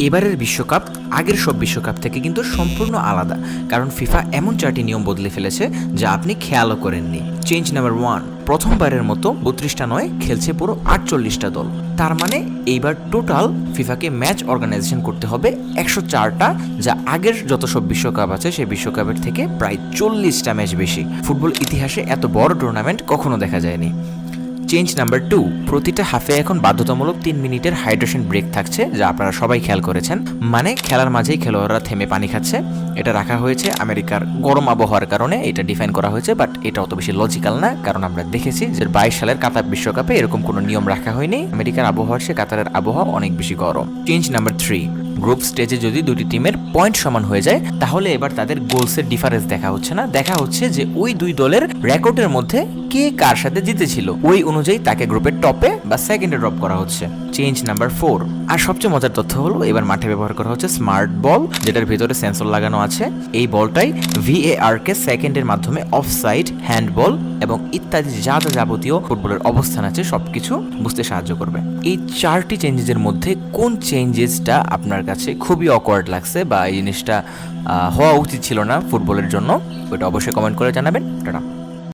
এবারের বিশ্বকাপ আগের সব বিশ্বকাপ থেকে কিন্তু সম্পূর্ণ আলাদা, কারণ ফিফা এমন 4টি নিয়ম বদলে ফেলেছে যা আপনি খেয়ালও করেননি। চেঞ্জ নাম্বার 1, প্রথমবারের মতো 32টা নয়, খেলছে পুরো 48টা দল। তার মানে এইবার টোটাল ফিফাকে ম্যাচ অর্গানাইজেশন করতে হবে 104টা, যা আগের যত সব বিশ্বকাপ আছে সেই বিশ্বকাপের থেকে প্রায় 40টা ম্যাচ বেশি। ফুটবল ইতিহাসে এত বড় টুর্নামেন্ট কখনো দেখা যায়নি। চেঞ্জ নাম্বার 2, প্রতিটা হাফে এখন বাধ্যতামূলক 3 মিনিটের হাইড্রেশন ব্রেক থাকছে, যা আপনারা সবাই খেয়াল করেছেন। মানে খেলার মাঝেই খেলোয়াড়রা থেমে পানি খাচ্ছে। এটা রাখা হয়েছে আমেরিকার গরম আবহাওয়ার কারণে, এটা ডিফাইন করা হয়েছে, বাট এটা অত বেশি লজিক্যাল না, কারণ আমরা দেখেছি যে 22 সালের কাতার বিশ্বকাপে এরকম কোনো নিয়ম রাখা হয়নি। আমেরিকার আবহাওয়ার চেয়ে কাতারের আবহাওয়া অনেক বেশি গরম। চেঞ্জ নাম্বার 3, গ্রুপ স্টেজে যদি দুটি টিমের পয়েন্ট সমান হয়ে যায় তাহলে এবার তাদের গোলসের ডিফারেন্স দেখা হচ্ছে না, দেখা হচ্ছে যে ওই দুই দলের রেকর্ডের মধ্যে কে কার সাথে জিতেছিল, ওই অনুযায়ী তাকে গ্রুপের টপে বা সেকেন্ডে ড্রপ করা হচ্ছে। চেঞ্জ নাম্বার 4, আর সবচেয়ে মজার তথ্য হলো এবার মাঠে ব্যবহার করা হচ্ছে স্মার্ট বল, যেটার ভিতরে সেন্সর লাগানো আছে। এই বলটাই VAR কে সেকেন্ডের মাধ্যমে অফসাইড, হ্যান্ডবল এবং ইত্যাদি যা যা যাবতীয় ফুটবলের অবস্থান আছে সবকিছু বুঝতে সাহায্য করবে। এই 4টি চেঞ্জেসের মধ্যে কোন চেঞ্জেসটা আপনার কাছে খুবই অকওয়ার্ড লাগছে বা এই জিনিসটা হওয়া উচিত ছিল না ফুটবলের জন্য, ওটা অবশ্যই কমেন্ট করে জানাবেন। টাটা।